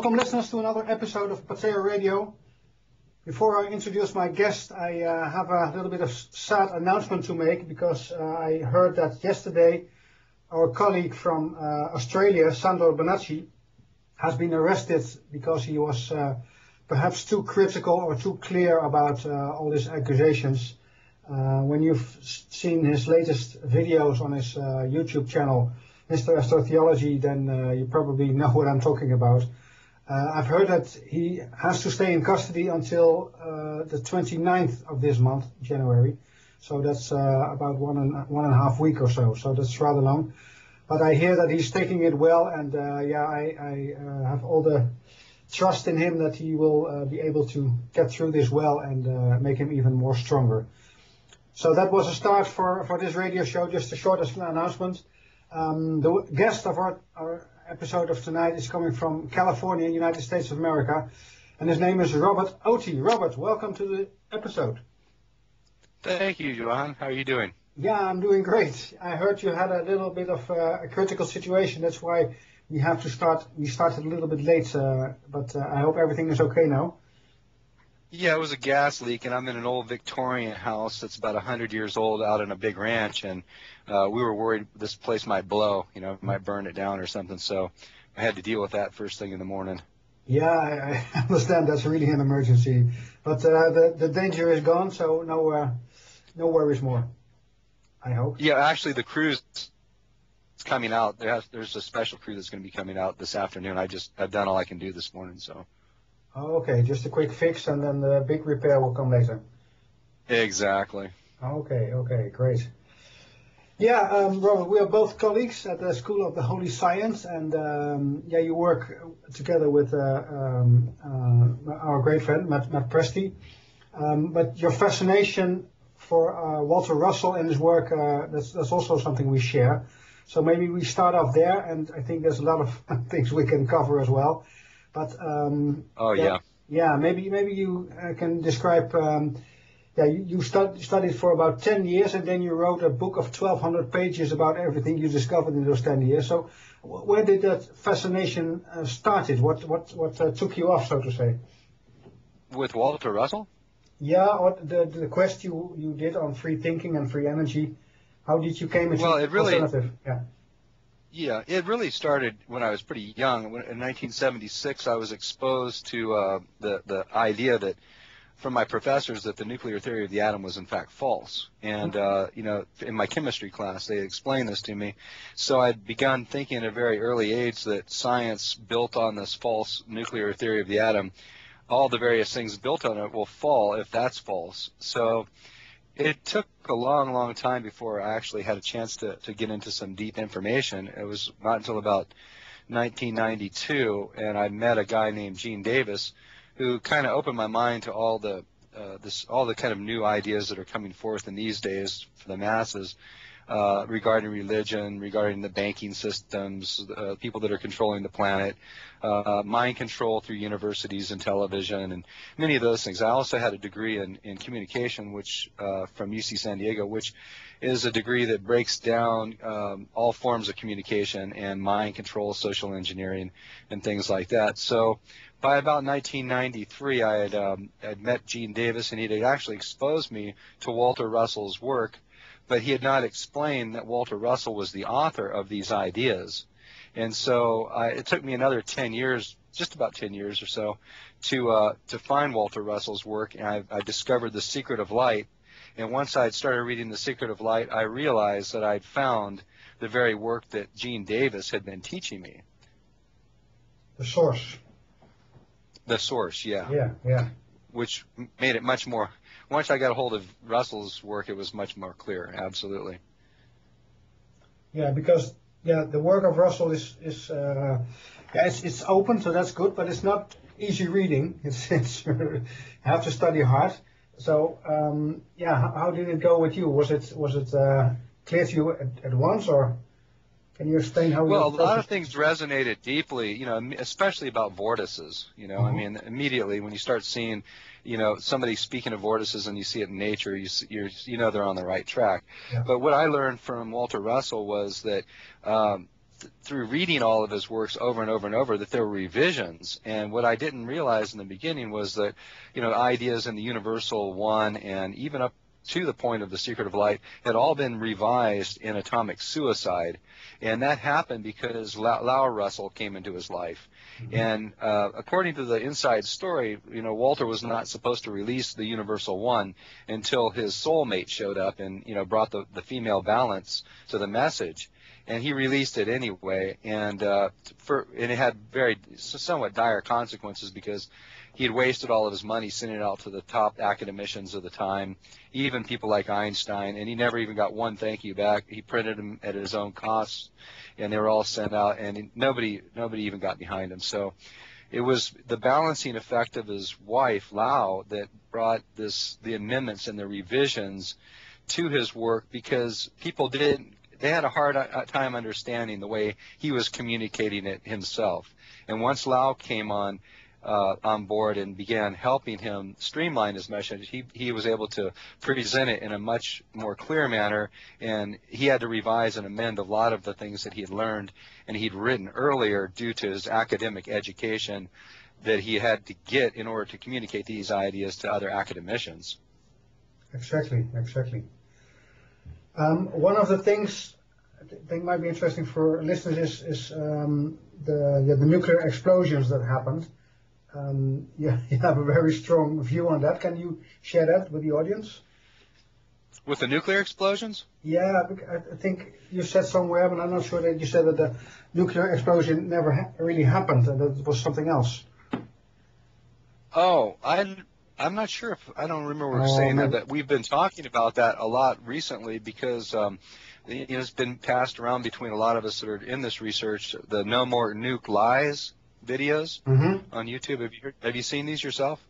Welcome listeners to another episode of Pateo Radio. Before I introduce my guest, I have a little bit of sad announcement to make because I heard that yesterday our colleague from Australia, Sandro Bonacci, has been arrested because he was perhaps too critical or too clear about all these accusations. When you've seen his latest videos on his YouTube channel, Mr. Astrotheology, then you probably know what I'm talking about. I've heard that he has to stay in custody until the 29th of this month, January. So that's about one and a half week or so. So that's rather long. But I hear that he's taking it well, and I have all the trust in him that he will be able to get through this well and make him even more stronger. So that was a start for this radio show, just a short announcement. The guest of our episode of tonight is coming from California, United States of America, and his name is Robert Otey. Robert, welcome to the episode. Thank you, Johan. How are you doing? Yeah, I'm doing great. I heard you had a little bit of a critical situation. That's why we started a little bit late, but I hope everything is okay now. Yeah, it was a gas leak, and I'm in an old Victorian house that's about 100 years old out on a big ranch, and we were worried this place might blow, might burn it down or something, so I had to deal with that first thing in the morning. Yeah, I understand that's really an emergency, but the danger is gone, so no worries more, I hope. Yeah, actually the crew's coming out. There's a special crew that's going to be coming out this afternoon. I've done all I can do this morning, so. Oh, okay, just a quick fix and then the big repair will come later. Exactly. Okay, great. Yeah, Robert, we are both colleagues at the School of the Holy Science, and you work together with our great friend, Matt Presti. But your fascination for Walter Russell and his work, that's also something we share. So maybe we start off there, and I think there's a lot of things we can cover as well. But maybe you can describe. You studied for about 10 years, and then you wrote a book of 1,200 pages about everything you discovered in those 10 years. So, where did that fascination started? What took you off, so to say? With Walter Russell? Yeah, or the quest you did on free thinking and free energy. How did you came into alternative? Yeah, it really started when I was pretty young. In 1976, I was exposed to the idea that, from my professors, that the nuclear theory of the atom was in fact false. And in my chemistry class, they explained this to me. So I'd begun thinking at a very early age that science built on this false nuclear theory of the atom, all the various things built on it will fall if that's false. So it took a long, long time before I actually had a chance to get into some deep information. It was not until about 1992, and I met a guy named Gene Davis, who kind of opened my mind to all the kind of new ideas that are coming forth in these days for the masses regarding religion, regarding the banking systems, people that are controlling the planet, mind control through universities and television, and many of those things. I also had a degree in communication, which from UC San Diego, which is a degree that breaks down all forms of communication and mind control, social engineering, and things like that. So by about 1993, I had met Gene Davis, and he had actually exposed me to Walter Russell's work, but he had not explained that Walter Russell was the author of these ideas. And so it took me another 10 years, just about 10 years or so, to find Walter Russell's work, and I discovered The Secret of Light. And once I had started reading The Secret of Light, I realized that I'd found the very work that Gene Davis had been teaching me. The source. The source, yeah. Yeah. Which made it much more. Once I got a hold of Russell's work, it was much more clear. Absolutely. Yeah, because the work of Russell is it's open, so that's good, but it's not easy reading. It's you have to study hard. So how did it go with you? Was it clear to you at once, or can you explain how? Well, a lot of things resonated deeply, especially about vortices. I mean, immediately when you start seeing, somebody speaking of vortices and you see it in nature, you know they're on the right track. Yeah. But what I learned from Walter Russell was that through reading all of his works over and over and over, that there were revisions. And what I didn't realize in the beginning was that, ideas in the universal one and even up to the point of the secret of light had all been revised in atomic suicide. And that happened because Lau Russell came into his life. Mm-hmm. And according to the inside story, Walter was not supposed to release the universal one until his soulmate showed up and, brought the female balance to the message. And he released it anyway, and it had somewhat dire consequences because he had wasted all of his money sending it out to the top academicians of the time, even people like Einstein, and he never even got one thank you back. He printed them at his own cost, and they were all sent out, and nobody even got behind him. So it was the balancing effect of his wife, Lau, that brought the amendments and the revisions to his work, because people they had a hard time understanding the way he was communicating it himself. And once Lau came on board and began helping him streamline his message, he was able to present it in a much more clear manner, and he had to revise and amend a lot of the things that he had learned and he'd written earlier due to his academic education that he had to get in order to communicate these ideas to other academicians. Exactly. One of the things I think might be interesting for listeners is the nuclear explosions that happened. You have a very strong view on that. Can you share that with the audience? With the nuclear explosions? Yeah, I think you said somewhere, but I'm not sure that you said that the nuclear explosion never really happened, and that it was something else. Oh, I'm not sure if I don't remember saying that, but we've been talking about that a lot recently because it's been passed around between a lot of us that are in this research. The No More Nuke Lies videos on YouTube. Have you seen these yourself?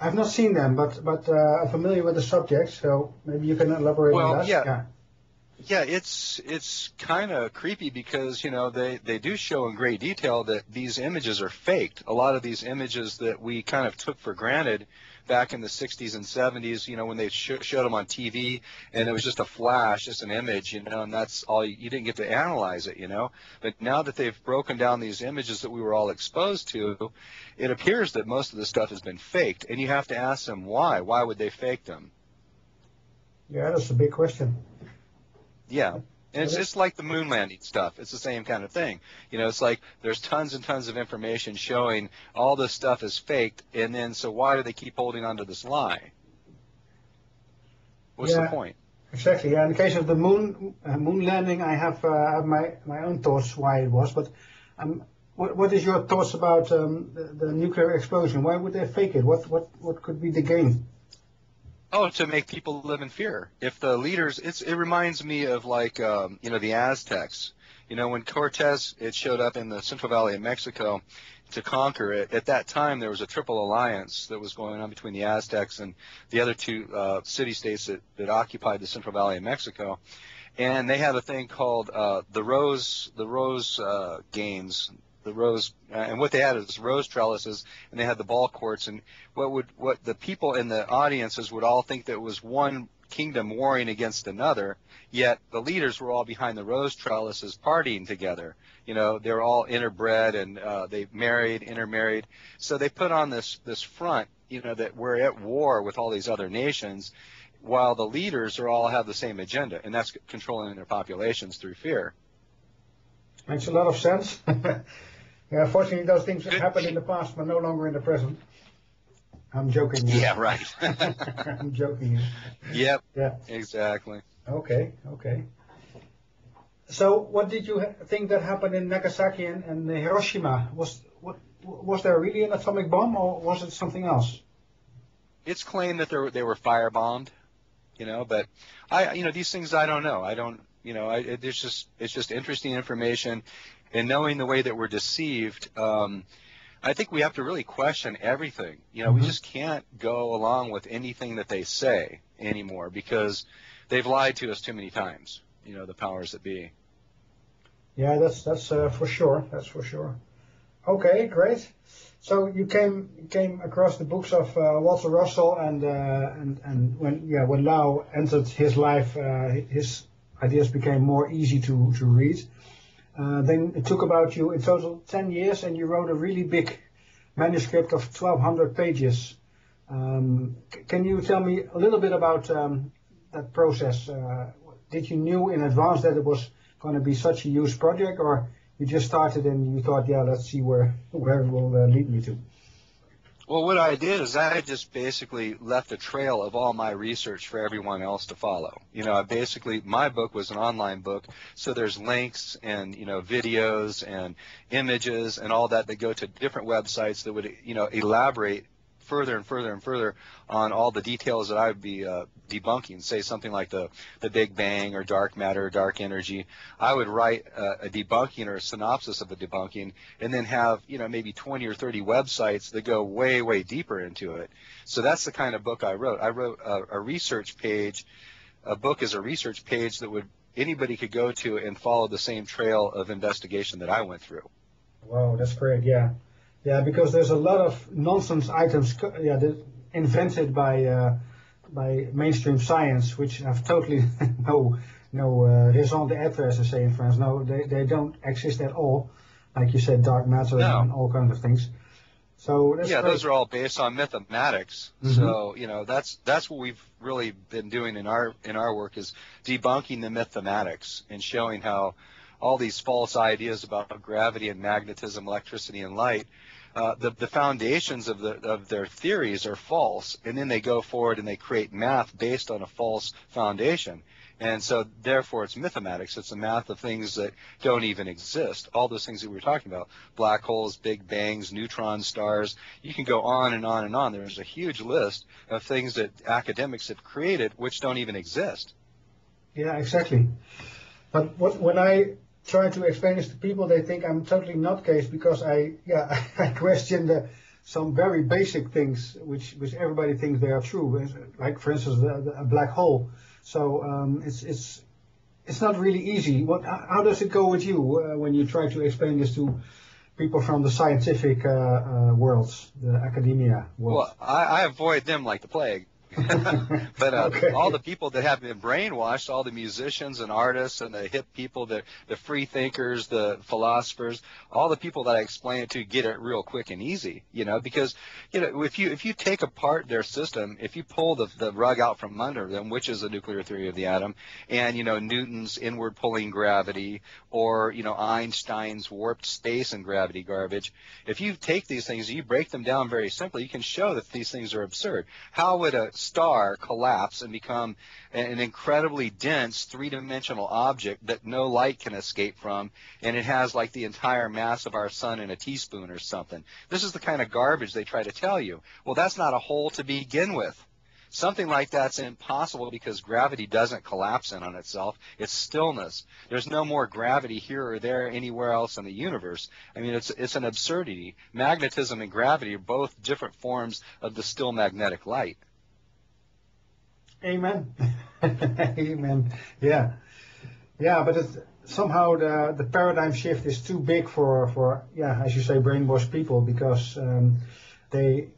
I've not seen them, but I'm familiar with the subject, so maybe you can elaborate on that. Yeah, it's kind of creepy because, they do show in great detail that these images are faked. A lot of these images that we kind of took for granted back in the 60s and 70s, when they showed them on TV, and it was just a flash, just an image, and that's all. You didn't get to analyze it, But now that they've broken down these images that we were all exposed to, it appears that most of the stuff has been faked, and you have to ask them why. Why would they fake them? Yeah, that's a big question. Yeah. And it's just like the moon landing stuff. It's the same kind of thing. It's like there's tons and tons of information showing all this stuff is faked, and then so why do they keep holding on to this lie? What's the point? Exactly. Yeah, in the case of the moon landing, I have my own thoughts why it was. But what is your thoughts about the nuclear explosion? Why would they fake it? What could be the gain? Oh, to make people live in fear. If the leaders, it reminds me of like, the Aztecs. When Cortez, it showed up in the Central Valley of Mexico to conquer it. At that time, there was a triple alliance that was going on between the Aztecs and the other two city-states that occupied the Central Valley of Mexico. And they had a thing called the Rose Games. And what they had is rose trellises, and they had the ball courts, and what the people in the audiences would all think that it was one kingdom warring against another, yet the leaders were all behind the rose trellises partying together. They were all interbred, and they intermarried. So they put on this front, that we're at war with all these other nations, while the leaders all have the same agenda, and that's controlling their populations through fear. Makes a lot of sense. Yeah, fortunately, those things happened in the past, but no longer in the present. I'm joking. Yeah, right. I'm joking. Yep. Yeah. Exactly. Okay. So, what did you think that happened in Nagasaki and Hiroshima? Was there really an atomic bomb, or was it something else? It's claimed that they were firebombed, but these things I don't know. It's just interesting information. And knowing the way that we're deceived, I think we have to really question everything. We just can't go along with anything that they say anymore because they've lied to us too many times, the powers that be. Yeah, that's for sure. That's for sure. Okay, great. So you came across the books of Walter Russell, and when Lau entered his life, his ideas became more easy to read. Then it took about you in total 10 years, and you wrote a really big manuscript of 1,200 pages. Can you tell me a little bit about that process? Did you knew in advance that it was going to be such a huge project, or you just started and you thought, yeah, let's see where it will lead me to? Well, what I did is I just basically left a trail of all my research for everyone else to follow. My book was an online book, so there's links and, videos and images and all that go to different websites that would, elaborate further and further and further on all the details that I would be debunking, say something like the Big Bang or dark matter or dark energy. I would write a debunking or a synopsis of the debunking and then have, maybe 20 or 30 websites that go way, way deeper into it. So that's the kind of book I wrote. I wrote a research page. A book is a research page that anybody could go to and follow the same trail of investigation that I went through. Wow, that's great, yeah. Yeah, because there's a lot of nonsense items invented by mainstream science, which have totally no raison d'être, as they say in France. No, they don't exist at all. Like you said, dark matter and all kinds of things. So that's great. Those are all based on mathematics. Mm-hmm. So that's what we've really been doing in our work, is debunking the mathematics and showing how all these false ideas about gravity and magnetism, electricity and light, the foundations of their theories are false, and then they go forward and they create math based on a false foundation. And so therefore it's mathematics. It's a math of things that don't even exist. All those things that we were talking about, black holes, big bangs, neutron stars, you can go on and on and on. There's a huge list of things that academics have created which don't even exist. Yeah, exactly. But when I try to explain this to people, they think I'm totally nutcase because I question some very basic things which everybody thinks they are true, like for instance a black hole. So it's not really easy. How does it go with you when you try to explain this to people from the scientific worlds, the academia world? Well, I avoid them like the plague. But okay. All the people that have been brainwashed, all the musicians and artists and the hip people, the free thinkers, the philosophers, all the people that I explain it to get it real quick and easy, because, if you take apart their system, if you pull the rug out from under them, which is the nuclear theory of the atom, and, Newton's inward pulling gravity, or, Einstein's warped space and gravity garbage, if you take these things and you break them down very simply, you can show that these things are absurd. How would a star collapse and become an incredibly dense three-dimensional object that no light can escape from, and it has like the entire mass of our sun in a teaspoon or something? This is the kind of garbage they try to tell you. Well, that's not a hole to begin with. Something like that's impossible because gravity doesn't collapse in on itself. It's stillness. There's no more gravity here or there anywhere else in the universe. I mean, it's an absurdity. Magnetism and gravity are both different forms of the still magnetic light. Amen. Amen. Yeah. Yeah, but somehow the paradigm shift is too big for as you say, brainwashed people, because their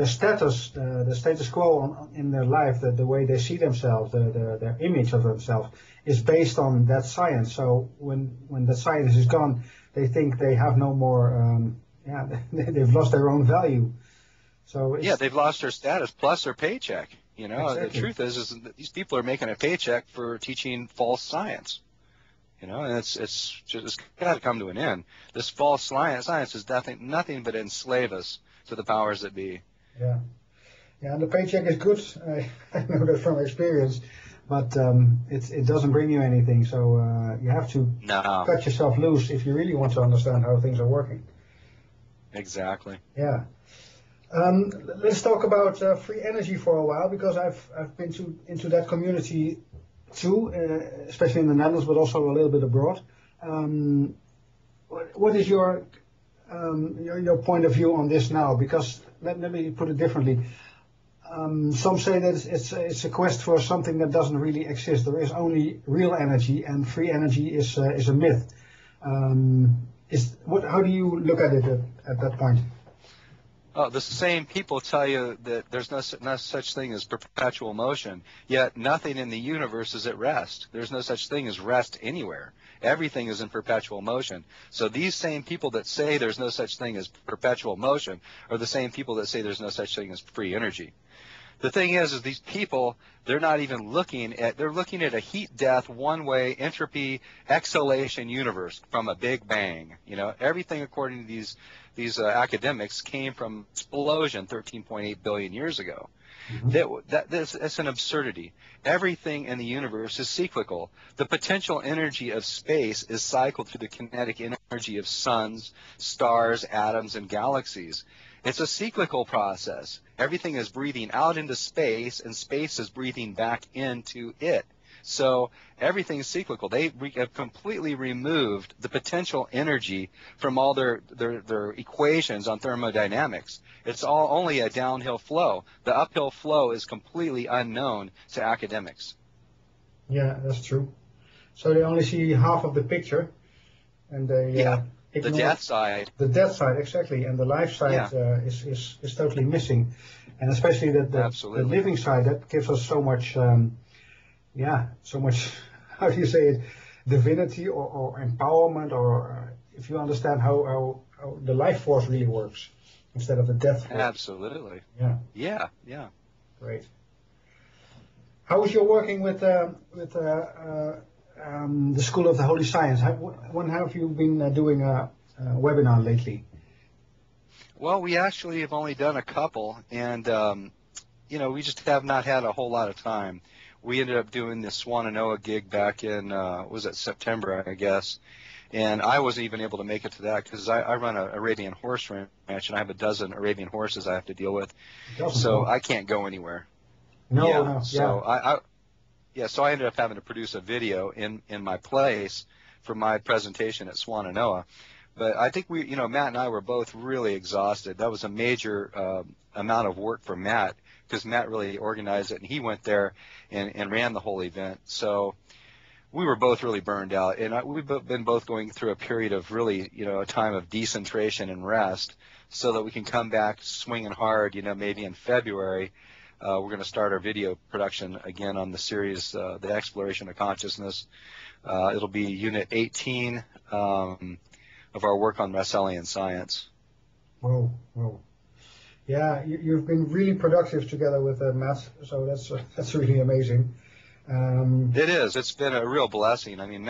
status, the status quo in their life, the way they see themselves, their image of themselves is based on that science. So when the science is gone, they think they have no more. They've lost their own value. So they've lost their status plus their paycheck. Exactly. The truth is that these people are making a paycheck for teaching false science. And it's got to come to an end. This false science is nothing but enslave us to the powers that be. Yeah, and the paycheck is good. I know that from experience, but it doesn't bring you anything. So you have to cut yourself loose if you really want to understand how things are working. Exactly. Yeah. Let's talk about free energy for a while, because I've been into that community too, especially in the Netherlands, but also a little bit abroad. What is your point of view on this now? Because let me put it differently. Some say that it's a quest for something that doesn't really exist. There is only real energy, and free energy is a myth. How do you look at it at that point? Oh, the same people tell you that there's no such thing as perpetual motion, yet nothing in the universe is at rest. There's no such thing as rest anywhere. Everything is in perpetual motion. So these same people that say there's no such thing as perpetual motion are the same people that say there's no such thing as free energy. The thing is these people, they're not even they're looking at a heat death, one-way entropy exhalation universe from a big bang. You know, everything according to these academics came from explosion 13.8 billion years ago. That's an absurdity. Everything in the universe is cyclical. The potential energy of space is cycled through the kinetic energy of suns, stars, atoms, and galaxies. It's a cyclical process. Everything is breathing out into space, and space is breathing back into it. So everything is cyclical. They have completely removed the potential energy from all their equations on thermodynamics. It's all only a downhill flow. The uphill flow is completely unknown to academics. Yeah, that's true. So they only see half of the picture, and they the death side. The death side, exactly, and the life side is totally missing, and especially the living side that gives us so much, so much. How do you say it? Divinity or empowerment, or if you understand how the life force really works instead of the death force. Absolutely. Yeah. Great. How is your working with the School of the Holy Science? When have you been doing a webinar lately? Well, we actually have only done a couple, and we just have not had a whole lot of time. We ended up doing the Swananoa gig back in September, I guess, and I wasn't even able to make it to that because I run an Arabian horse ranch, and I have a dozen Arabian horses I have to deal with, so I can't go anywhere. So I ended up having to produce a video in my place for my presentation at Swananoa. But I think Matt and I were both really exhausted. That was a major amount of work for Matt because Matt really organized it, and he went there and ran the whole event. So we were both really burned out, and we've been both going through a period of really, a time of decentration and rest so that we can come back swinging hard, maybe in February. We're going to start our video production again on the series, The Exploration of Consciousness. It'll be Unit 18 of our work on Russellian science. Whoa. Yeah, you've been really productive together with Matt, so that's really amazing. It is. It's been a real blessing. I mean,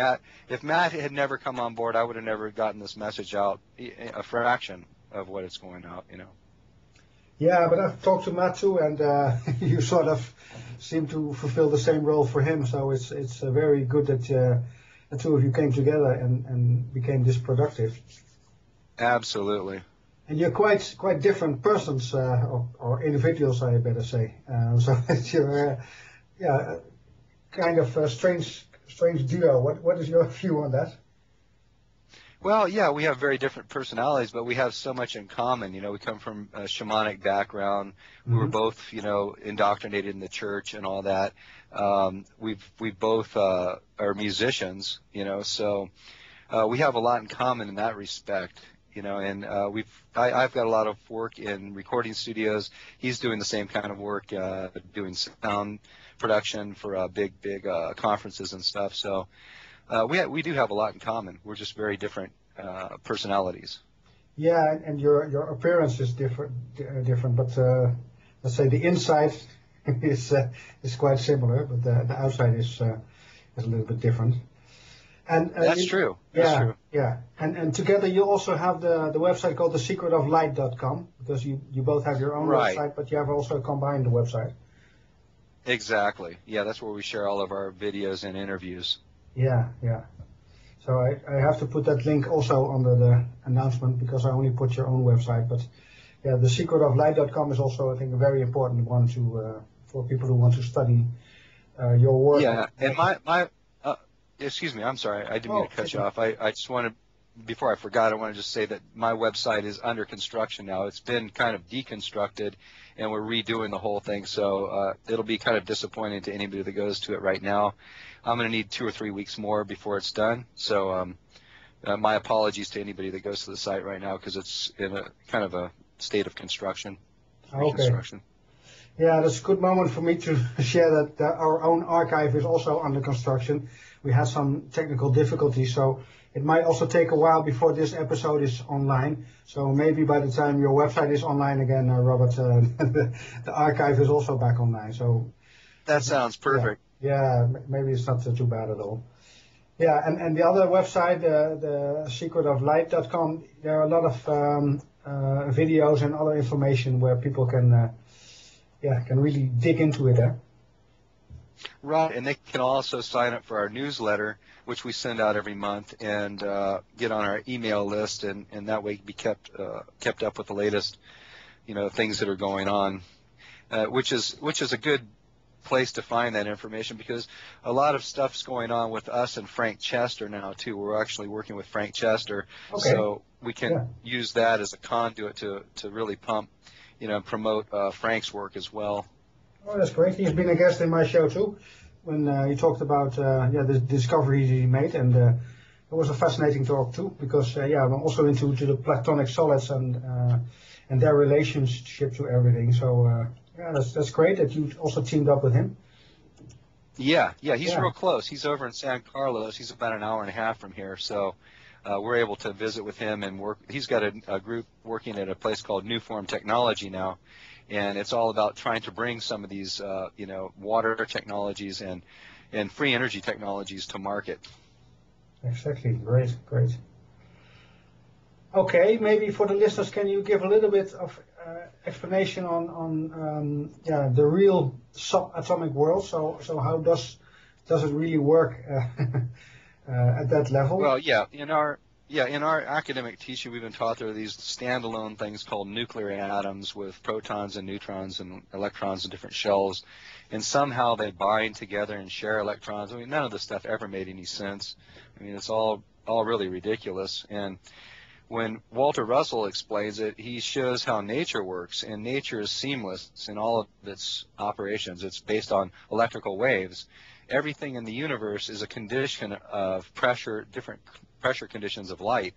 if Matt had never come on board, I would have never gotten this message out, a fraction of what it's going out, Yeah, but I've talked to Matt too, and you sort of seem to fulfill the same role for him. So it's very good that the two of you came together and became this productive. Absolutely. And you're quite different persons or individuals, I better say. So you're kind of a strange duo. What is your view on that? Well, yeah, we have very different personalities, but we have so much in common. We come from a shamanic background. We were both, indoctrinated in the church and all that. We both are musicians, so we have a lot in common in that respect, and I've got a lot of work in recording studios. He's doing the same kind of work, doing sound production for big conferences and stuff. So we do have a lot in common. We're just very different personalities. Yeah, and your appearance is different, but let's say the inside is quite similar, but the outside is a little bit different. And that's true. Yeah. And together you also have the website called thesecretoflight.com, because you both have your own website, but you have also combined the website. Exactly. Yeah, that's where we share all of our videos and interviews. Yeah. So I have to put that link also under the announcement because I only put your own website. But yeah, thesecretoflight.com is also, I think, a very important one for people who want to study your work. Yeah, and my excuse me, I'm sorry, I didn't mean to cut you off. I just wanted, before I forgot, I want to just say that my website is under construction now. It's been kind of deconstructed, and we're redoing the whole thing, so it'll be kind of disappointing to anybody that goes to it right now. I'm going to need 2 or 3 weeks more before it's done, so my apologies to anybody that goes to the site right now because it's in a kind of a state of construction, Okay. reconstruction. Yeah, that's a good moment for me to share that our own archive is also under construction. We had some technical difficulties, so it might also take a while before this episode is online. So maybe by the time your website is online again, Robert, the archive is also back online. So That sounds perfect. yeah, maybe it's not too bad at all. Yeah, and the other website, the secretoflight.com, there are a lot of videos and other information where people can really dig into it. Right, and they can also sign up for our newsletter, which we send out every month, and get on our email list, and that way be kept up with the latest, things that are going on, which is a good place to find that information, because a lot of stuff's going on with us and Frank Chester now too. We're actually working with Frank Chester, so we can use that as a conduit to really pump, promote Frank's work as well. Oh, that's great. He's been a guest in my show too, when he talked about the discoveries he made, and it was a fascinating talk too, because I'm also into the platonic solids and their relationship to everything. So that's great that you also teamed up with him. Yeah, he's real close. He's over in San Carlos. He's about an hour and a half from here, so we're able to visit with him and work. He's got a group working at a place called New Form Technology now, and it's all about trying to bring some of these, water technologies and free energy technologies to market. Exactly. Great. Okay, maybe for the listeners, can you give a little bit of explanation on the real subatomic world? So how does it really work at that level? Well, in our academic teaching, we've been taught there are these standalone things called nuclear atoms with protons and neutrons and electrons in different shells, and somehow they bind together and share electrons. I mean, none of this stuff ever made any sense. I mean, it's all really ridiculous. And when Walter Russell explains it, he shows how nature works, and nature is seamless in all of its operations. It's based on electrical waves. Everything in the universe is a condition of pressure, different pressure conditions of light.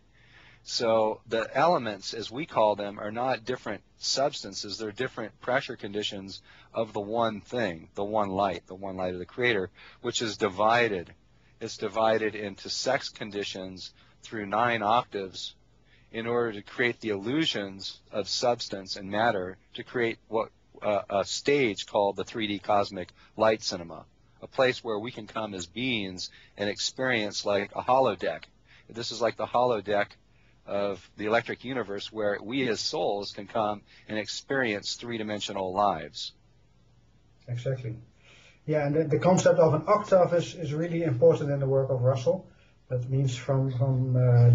So the elements, as we call them, are not different substances. They're different pressure conditions of the one thing, the one light of the Creator, which is divided. It's divided into sex conditions through 9 octaves in order to create the illusions of substance and matter, to create what a stage called the 3D cosmic light cinema, a place where we can come as beings and experience like a holodeck. This is like the holodeck of the electric universe, where we as souls can come and experience 3-dimensional lives. Exactly. Yeah, and the concept of an octave is really important in the work of Russell. That means from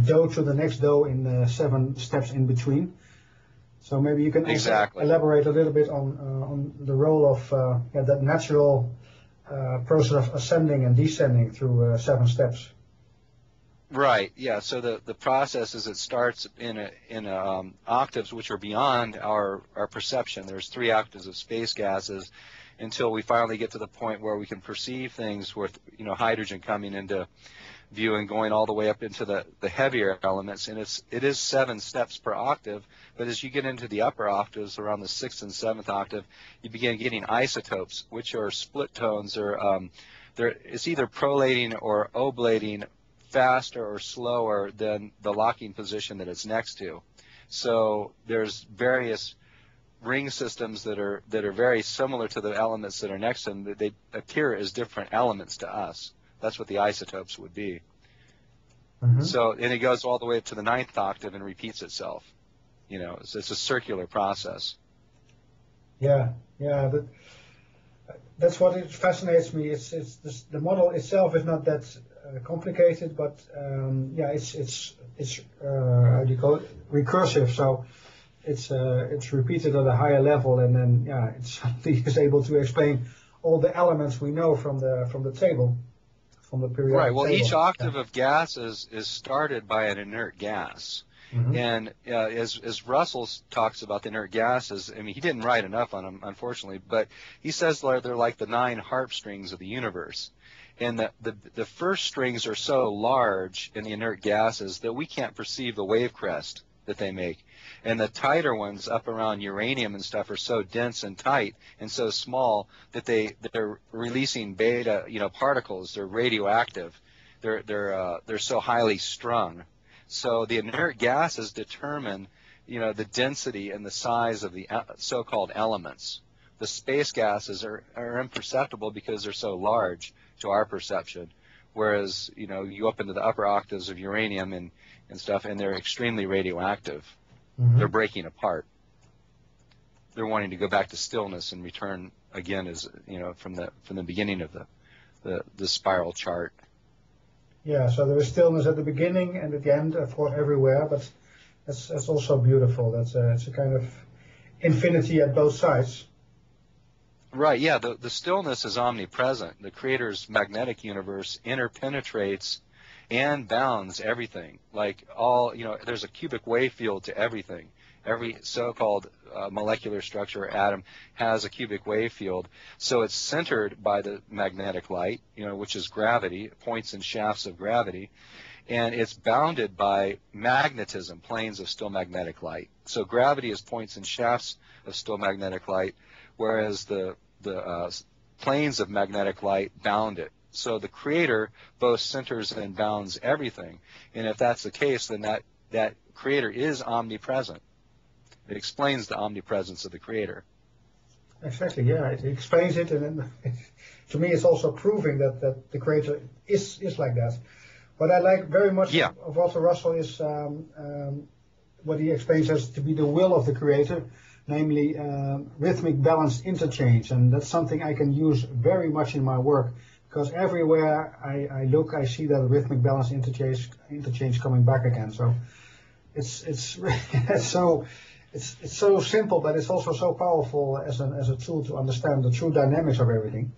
do to the next do in 7 steps in between. So maybe you can also elaborate a little bit on the role of that natural process of ascending and descending through 7 steps. Right. Yeah. So the process is, it starts in octaves which are beyond our perception. There's 3 octaves of space gases until we finally get to the point where we can perceive things with hydrogen coming into view and going all the way up into the heavier elements. And it is 7 steps per octave. But as you get into the upper octaves, around the 6th and 7th octave, you begin getting isotopes, which are split tones, or it's either prolating or oblating faster or slower than the locking position that it's next to. So there's various ring systems that are very similar to the elements that are next to them. They appear as different elements to us. That's what the isotopes would be. Mm-hmm. So, and it goes all the way up to the 9th octave and repeats itself. It's a circular process. Yeah, that's what it fascinates me. It's the model itself is not that complicated, but it's how do you call it? Recursive. So it's repeated at a higher level, and then it's able to explain all the elements we know from the table. From the periodic right. Well, table. Each octave of gas is started by an inert gas. Mm-hmm. And as Russell talks about the inert gases, I mean, he didn't write enough on them, unfortunately, but he says they're like the 9 harp strings of the universe. And the first strings are so large in the inert gases that we can't perceive the wave crest that they make. And the tighter ones up around uranium and stuff are so dense and tight and so small that they're releasing beta, particles. They're radioactive. They're so highly strung. So the inert gases determine, the density and the size of the so-called elements. The space gases are imperceptible because they're so large to our perception, whereas, you up into the upper octaves of uranium and stuff, and they're extremely radioactive. Mm-hmm. They're breaking apart. They're wanting to go back to stillness and return again, as from the beginning of the spiral chart. Yeah, so there is stillness at the beginning and at the end, of course, everywhere, but that's also beautiful. It's a kind of infinity at both sides. Right, yeah, the stillness is omnipresent. The Creator's magnetic universe interpenetrates and bounds everything. Like there's a cubic wave field to everything. Every so-called molecular structure or atom has a cubic wave field. So it's centered by the magnetic light, which is gravity, points and shafts of gravity. And it's bounded by magnetism, planes of still magnetic light. So gravity is points and shafts of still magnetic light, whereas the planes of magnetic light bound it. So the Creator both centers and bounds everything. And if that's the case, then that Creator is omnipresent. It explains the omnipresence of the Creator. Exactly, yeah. It explains it, and then to me it's also proving that the Creator is like that. What I like very much of Walter Russell is what he explains as to be the will of the Creator, namely rhythmic balanced interchange, and that's something I can use very much in my work, because everywhere I look, I see that rhythmic balanced interchange coming back again. So it's so simple, but it's also so powerful as a tool to understand the true dynamics of everything.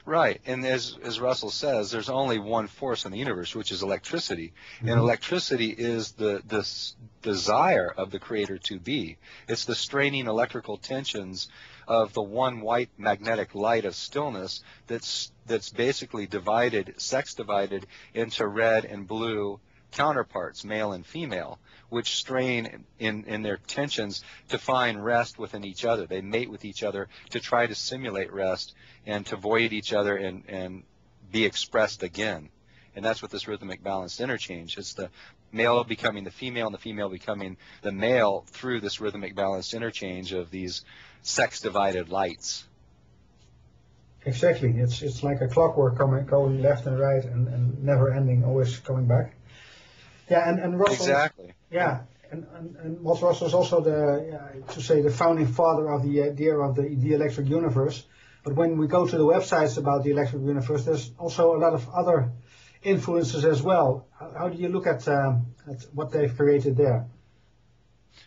Right, and as Russell says, there's only one force in the universe, which is electricity. Mm-hmm. And electricity is the desire of the Creator to be. It's the straining electrical tensions of the one white magnetic light of stillness that's basically sex divided into red and blue counterparts, male and female, which strain in their tensions to find rest within each other. They mate with each other to try to simulate rest and to void each other and be expressed again. And that's what this rhythmic balanced interchange. It's the male becoming the female and the female becoming the male through this rhythmic balanced interchange of these sex-divided lights. Exactly. It's like a clockwork going left and right and never ending, always coming back. Yeah, and Russell. Exactly. Yeah, and Walter Russell is also the founding father of the idea of the electric universe. But when we go to the websites about the electric universe, there's also a lot of other influences as well. How do you look at what they've created there?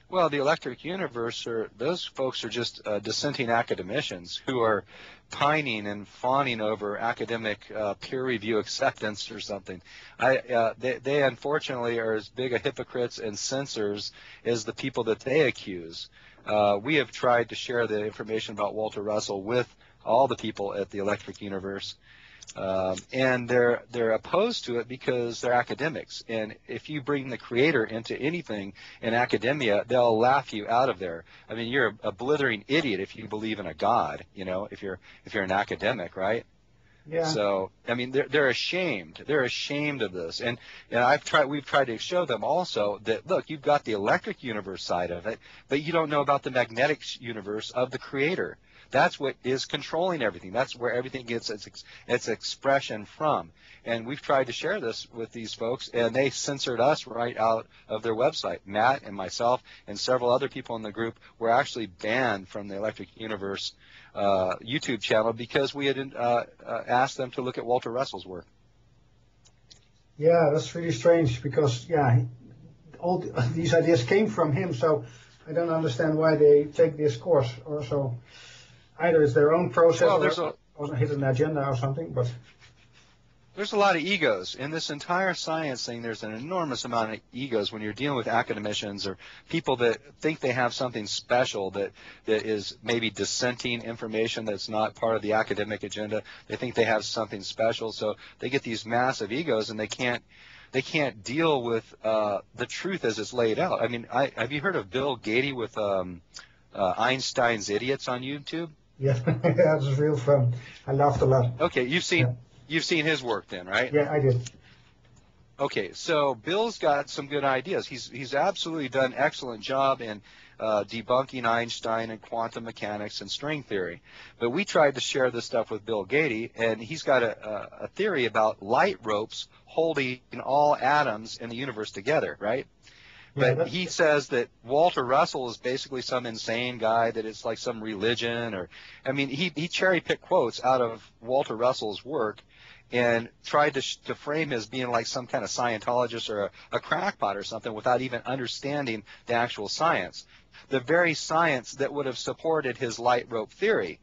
Well, the electric universe, those folks are just dissenting academicians who are pining and fawning over academic peer review acceptance or something. They unfortunately are as big a hypocrites and censors as the people that they accuse. We have tried to share the information about Walter Russell with all the people at the electric universe. And they're opposed to it because they're academics. And if you bring the Creator into anything in academia, they'll laugh you out of there. I mean, you're a blithering idiot if you believe in a God, if you're an academic, right? Yeah. So, I mean, they're ashamed. They're ashamed of this. And we've tried to show them also that, look, you've got the electric universe side of it, but you don't know about the magnetic universe of the Creator. That's what is controlling everything. That's where everything gets its expression from. And we've tried to share this with these folks, and they censored us right out of their website. Matt and myself and several other people in the group were actually banned from the Electric Universe YouTube channel because we had asked them to look at Walter Russell's work. Yeah, that's really strange because, all these ideas came from him, so I don't understand why they take this course or so. Either it's their own process or a hidden agenda or something, but there's a lot of egos in this entire science thing. There's an enormous amount of egos when you're dealing with academicians or people that think they have something special that is maybe dissenting information that's not part of the academic agenda. They think they have something special, so they get these massive egos and they can't they can't deal with the truth as it's laid out. I mean, have you heard of Bill Gates with Einstein's Idiots on YouTube? Yeah, that was real fun. I laughed a lot. Okay, you've seen his work then, right? Yeah, I did. Okay, so Bill's got some good ideas. He's absolutely done an excellent job in debunking Einstein and quantum mechanics and string theory. But we tried to share this stuff with Bill Gates, and he's got a theory about light ropes holding all atoms in the universe together, right? Yeah, But he says that Walter Russell is basically some insane guy, that it's like some religion, or, I mean, he cherry-picked quotes out of Walter Russell's work and tried to frame as being like some kind of Scientologist or a crackpot or something without even understanding the actual science, the very science that would have supported his light rope theory.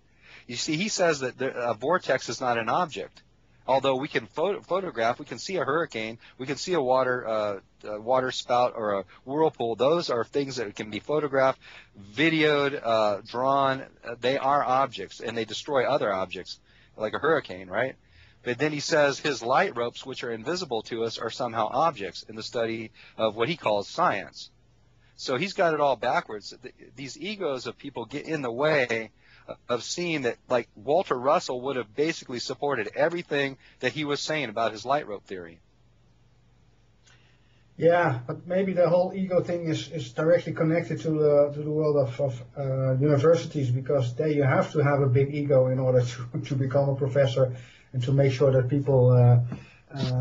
You see, he says that a vortex is not an object. Although we can photograph, we can see a hurricane, we can see a water spout or a whirlpool. Those are things that can be photographed, videoed, drawn. They are objects, and they destroy other objects, like a hurricane, right? But then he says his light ropes, which are invisible to us, are somehow objects in the study of what he calls science. So he's got it all backwards. These egos of people get in the way of seeing that, like, Walter Russell would have basically supported everything that he was saying about his light rope theory. Yeah, but maybe the whole ego thing is directly connected to the world of universities, because there you have to have a big ego in order to become a professor and to make sure that people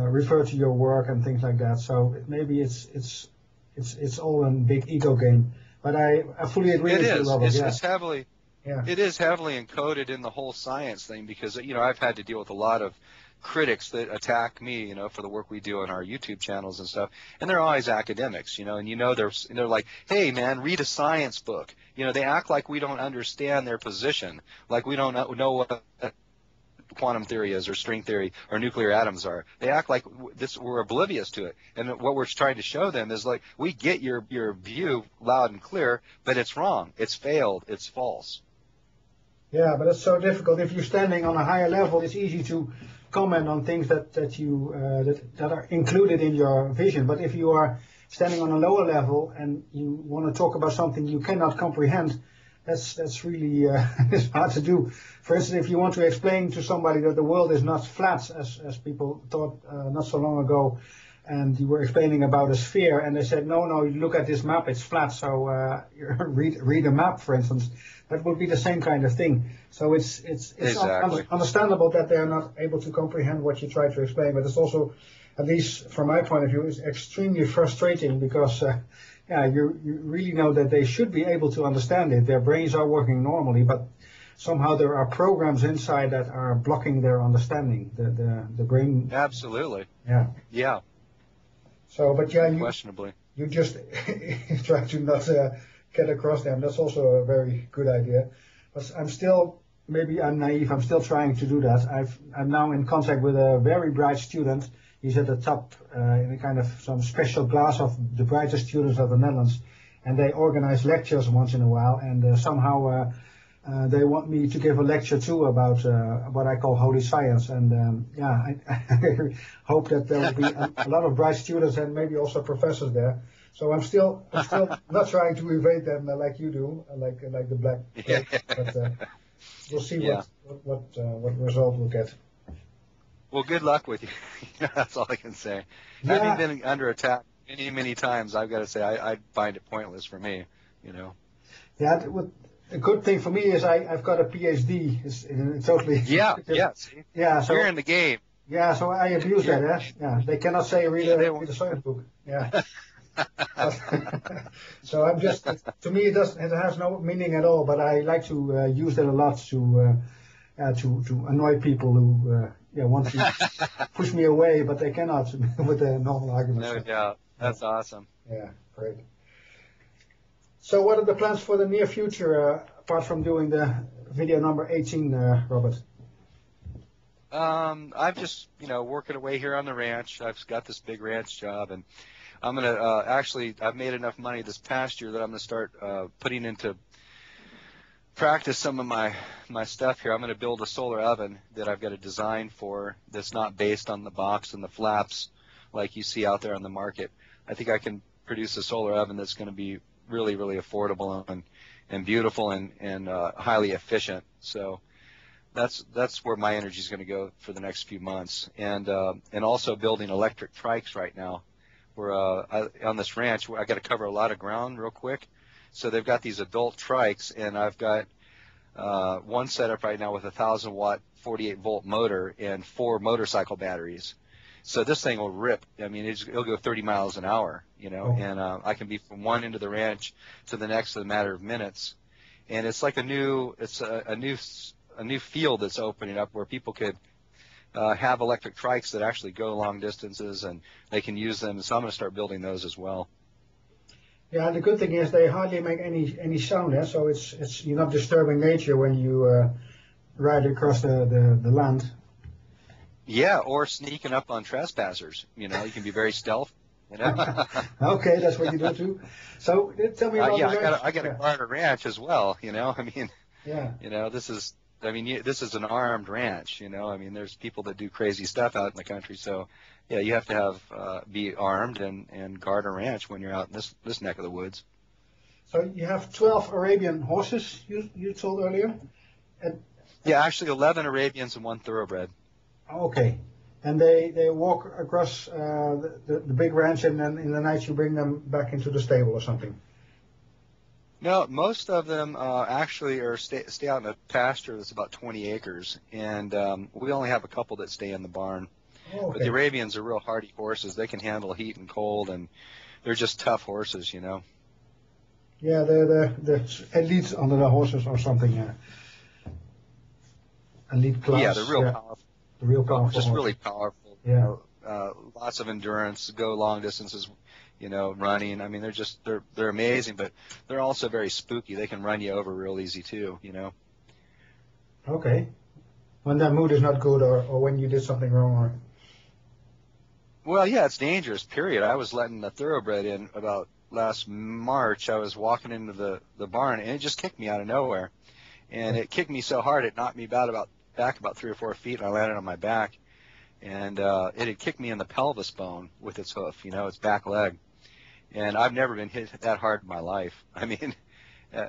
refer to your work and things like that. So maybe it's all a big ego game. But I fully agree with you, Robert. It's heavily. Yeah. It is heavily encoded in the whole science thing, because, you know, I've had to deal with a lot of critics that attack me, you know, for the work we do on our YouTube channels and stuff, and they're always academics, you know, and you know they're like, hey man, read a science book. You know, they act like we don't understand their position, like we don't know what quantum theory is, or string theory, or nuclear atoms are. They act like we're oblivious to it. And what we're trying to show them is, like, we get your view loud and clear, but it's wrong, it's failed, it's false. Yeah, but it's so difficult. If you're standing on a higher level, it's easy to comment on things that are included in your vision. But if you are standing on a lower level and you want to talk about something you cannot comprehend, that's really it's hard to do. For instance, if you want to explain to somebody that the world is not flat, as people thought not so long ago, and you were explaining about a sphere, and they said, no, you look at this map, it's flat, so read a map, for instance. That would be the same kind of thing. So it's exactly understandable that they're not able to comprehend what you try to explain, but it's also, at least from my point of view, is extremely frustrating, because you really know that they should be able to understand it. Their brains are working normally, but somehow there are programs inside that are blocking their understanding. The brain. Absolutely. Yeah. So, but yeah, questionably, you just try to not get across them. That's also a very good idea. But maybe I'm naive. I'm still trying to do that. I'm now in contact with a very bright student. He's at the top in a kind of some special class of the brightest students of the Netherlands, and they organize lectures once in a while. And somehow they want me to give a lecture too about what I call holy science. And I hope that there will be a lot of bright students and maybe also professors there. So I'm still not trying to evade them like you do, like the black. Yeah. But we'll see what result we'll get. Well, good luck with you. That's all I can say. Yeah. Having been under attack many times, I've got to say I find it pointless for me. You know. Yeah. A good thing for me is I've got a PhD. It's totally. Yeah. See? Yeah. So you're in the game. Yeah. So I abuse that. Yeah. They cannot say read a science book. Yeah. So I'm just, to me it has no meaning at all, but I like to use that a lot to annoy people who want to push me away, but they cannot with the normal arguments. No doubt. That's awesome. Yeah, great. So what are the plans for the near future, apart from doing the video number 18, Robert? I'm just, working away here on the ranch. I've got this big ranch job, and I'm going to I've made enough money this past year that I'm going to start putting into practice some of my stuff here. I'm going to build a solar oven that I've got a design for that's not based on the box and the flaps like you see out there on the market. I think I can produce a solar oven that's going to be really, really affordable and beautiful and highly efficient. So that's where my energy is going to go for the next few months. And also building electric trikes right now. We're on this ranch, I got to cover a lot of ground real quick. So they've got these adult trikes, and I've got one setup right now with a 1,000-watt 48-volt motor and 4 motorcycle batteries. So this thing will rip. I mean, it'll go 30 miles an hour, you know, and I can be from one end of the ranch to the next in a matter of minutes. And it's like a new field that's opening up where people could have electric trikes that actually go long distances, and they can use them. So I'm going to start building those as well. Yeah, the good thing is they hardly make any sound, eh? So it's you're not disturbing nature when you ride across the land. Yeah, or sneaking up on trespassers. You know, you can be very stealthy. You know. Okay, that's what you do too. So tell me about the ranch. I got to guard a ranch as well. You know, I mean, yeah. You know, this is an armed ranch. You know, I mean, there's people that do crazy stuff out in the country. So, yeah, you have to be armed and guard a ranch when you're out in this neck of the woods. So you have 12 Arabian horses, you told earlier? Yeah, actually 11 Arabians and 1 thoroughbred. Okay. And they walk across the big ranch, and then in the night you bring them back into the stable or something? No, most of them actually stay out in a pasture that's about 20 acres, and we only have a couple that stay in the barn. Oh, okay. But the Arabians are real hardy horses. They can handle heat and cold, and they're just tough horses, you know. Yeah, they're the elite under the horses or something. Yeah. Elite class. Yeah, they're real powerful. Real powerful. Just horses. really powerful. Yeah. You know, lots of endurance, go long distances, you know, running. I mean, they're amazing, but they're also very spooky. They can run you over real easy too, you know. Okay. When their mood is not good, or when you did something wrong, or. Well, yeah, it's dangerous, period. I was letting the thoroughbred in about last March. I was walking into the barn, and it just kicked me out of nowhere. And it kicked me so hard, it knocked me back about 3 or 4 feet, and I landed on my back. And it had kicked me in the pelvis bone with its hoof, you know, its back leg. And I've never been hit that hard in my life. I mean,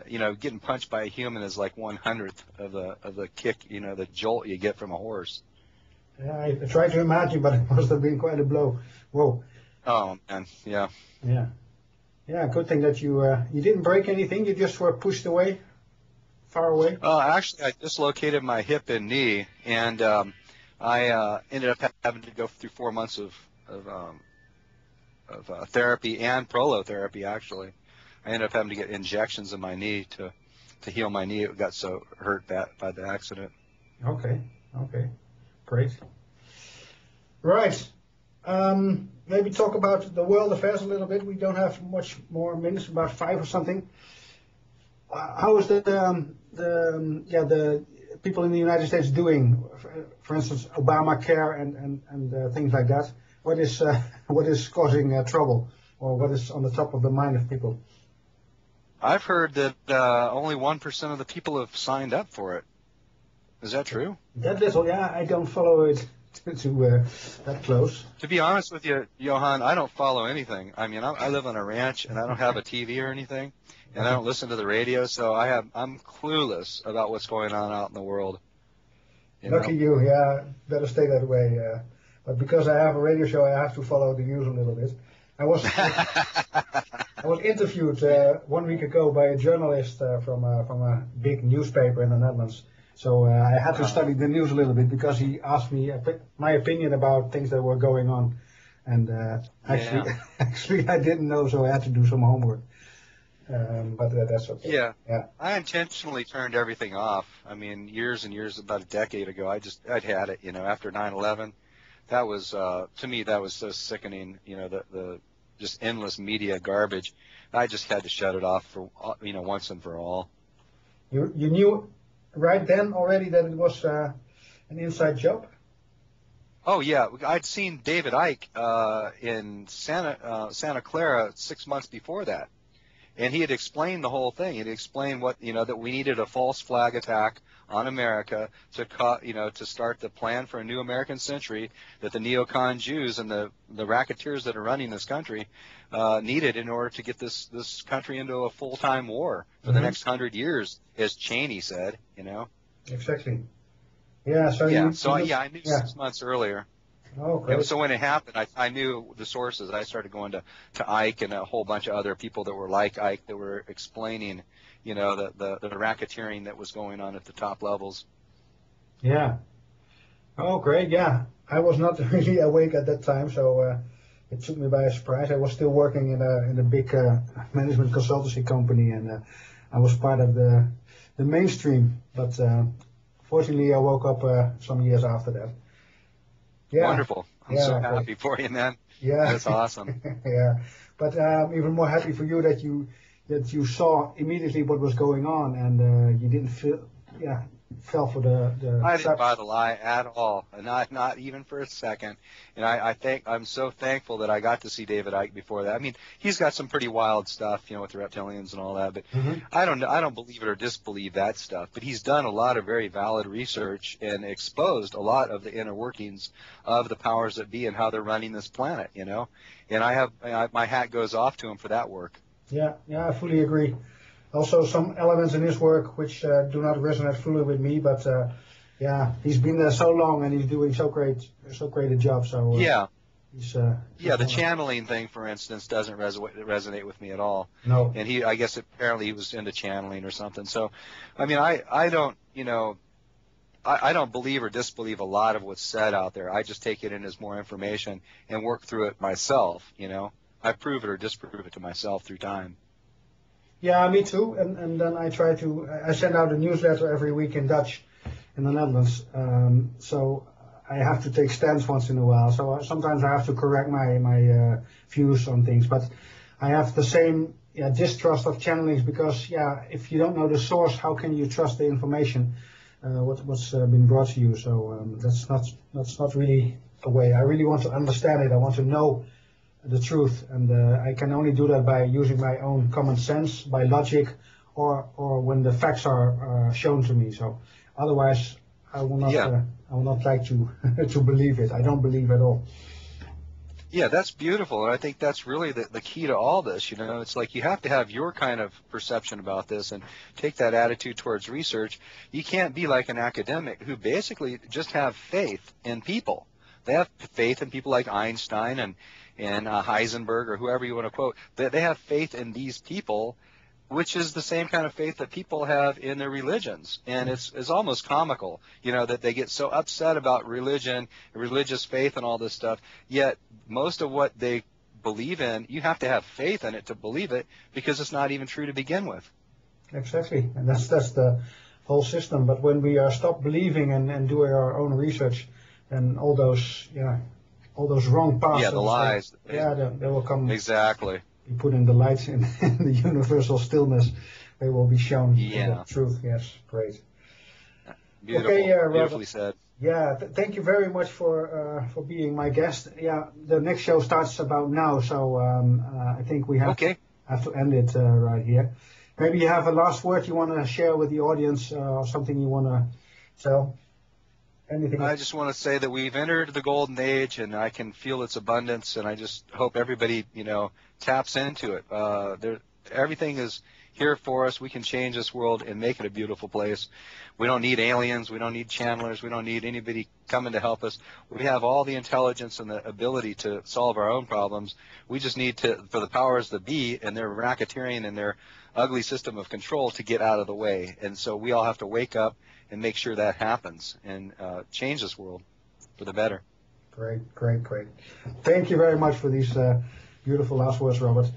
you know, getting punched by a human is like 1/100th of the kick, you know, the jolt you get from a horse. Yeah, I tried to imagine, but it must have been quite a blow. Whoa. Oh, man, yeah. Yeah. Yeah, good thing that you didn't break anything. You just were pushed away, far away. Actually, I dislocated my hip and knee, and I ended up having to go through 4 months of therapy and prolotherapy. Actually, I ended up having to get injections in my knee to heal my knee. It got so hurt by the accident. Okay. Great. Right. Maybe talk about the world affairs a little bit. We don't have much more minutes, about 5 or something. How is the people in the United States doing? For instance, Obamacare and things like that. What is causing trouble, or what is on the top of the mind of people? I've heard that only 1% of the people have signed up for it. Is that true? That little, yeah. I don't follow it to that close. To be honest with you, Johan, I don't follow anything. I mean, I live on a ranch, and I don't have a TV or anything, and I don't listen to the radio, so I'm clueless about what's going on out in the world. Lucky you, yeah. Better stay that way. But because I have a radio show, I have to follow the news a little bit. I was interviewed 1 week ago by a journalist from a big newspaper in the Netherlands. So I had to study the news a little bit, because he asked me my opinion about things that were going on, and actually I didn't know, so I had to do some homework. But that's okay. Yeah. I intentionally turned everything off. I mean, years and years, about a decade ago, I'd had it. You know, after 9/11, that was to me that was so sickening. You know, the just endless media garbage. I just had to shut it off for once and for all. You knew right then already that it was an inside job? Oh yeah, I'd seen David Icke in Santa Clara 6 months before that, And he had explained the whole thing. He had explained what, that we needed a false flag attack on America to start the plan for a new American century that the neocon Jews and the racketeers that are running this country needed in order to get this country into a full-time war for the next 100 years, as Cheney said, Exactly. Yeah. So I knew 6 months earlier. Oh, great. So when it happened, I knew the sources. I started going to Ike and a whole bunch of other people that were like Ike that were explaining, the racketeering that was going on at the top levels. Yeah. Oh, great. Yeah. I was not really awake at that time, so it took me by surprise. I was still working in a big management consultancy company, and I was part of the mainstream. But fortunately, I woke up some years after that. Yeah. Wonderful. I'm so happy for you, man. Yeah. That's awesome. Yeah. But even more happy for you that you saw immediately what was going on, and you didn't fell for the I didn't buy the lie at all, not even for a second. And I'm so thankful that I got to see David Icke before that. I mean, he's got some pretty wild stuff, with the reptilians and all that, but I don't believe it or disbelieve that stuff. But he's done a lot of very valid research and exposed a lot of the inner workings of the powers that be and how they're running this planet, And my hat goes off to him for that work. Yeah, I fully agree. Also, some elements in his work which do not resonate fully with me, but he's been there so long and he's doing so great a job. So the channeling thing, for instance, doesn't resonate with me at all. No. And I guess apparently he was into channeling or something. So, I mean, I don't, I don't believe or disbelieve a lot of what's said out there. I just take it in as more information and work through it myself. I prove it or disprove it to myself through time. Yeah, me too. And then I send out a newsletter every week in Dutch in the Netherlands. So I have to take stands once in a while. So sometimes I have to correct my views on things. But I have the same distrust of channelings because, if you don't know the source, how can you trust the information, what's been brought to you? So that's not really a way. I really want to understand it. I want to know the truth, and I can only do that by using my own common sense, by logic, or when the facts are shown to me. So otherwise, I will not. I will not like to to believe it. I don't believe at all. Yeah, that's beautiful, and I think that's really the key to all this. It's like you have to have your kind of perception about this and take that attitude towards research. You can't be like an academic who basically just have faith in people. They have faith in people like Einstein and Heisenberg or whoever you want to quote. They have faith in these people, which is the same kind of faith that people have in their religions. And it's almost comical, that they get so upset about religion, religious faith and all this stuff, yet most of what they believe in, you have to have faith in it to believe it because it's not even true to begin with. Exactly. And that's the whole system. But when we stop believing and doing our own research, and all those wrong paths. Yeah, the lies. They will come. Exactly. You put in the lights in the universal stillness, they will be shown the truth. Yes, great. Beautiful. Okay, beautifully said. Yeah, thank you very much for being my guest. Yeah, the next show starts about now, so I think we have to end it right here. Maybe you have a last word you want to share with the audience, or something you want to tell. Anything? I just want to say that we've entered the golden age, and I can feel its abundance, and I just hope everybody, taps into it. Everything is here for us. We can change this world and make it a beautiful place. We don't need aliens. We don't need channelers. We don't need anybody coming to help us. We have all the intelligence and the ability to solve our own problems. We just need for the powers that be and their racketeering and their ugly system of control to get out of the way. And so we all have to wake up and make sure that happens and change this world for the better. Great. Thank you very much for these beautiful last words, Robert.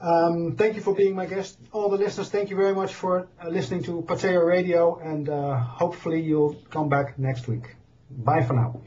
Thank you for being my guest. All the listeners, thank you very much for listening to Pateo Radio, and hopefully you'll come back next week. Bye for now.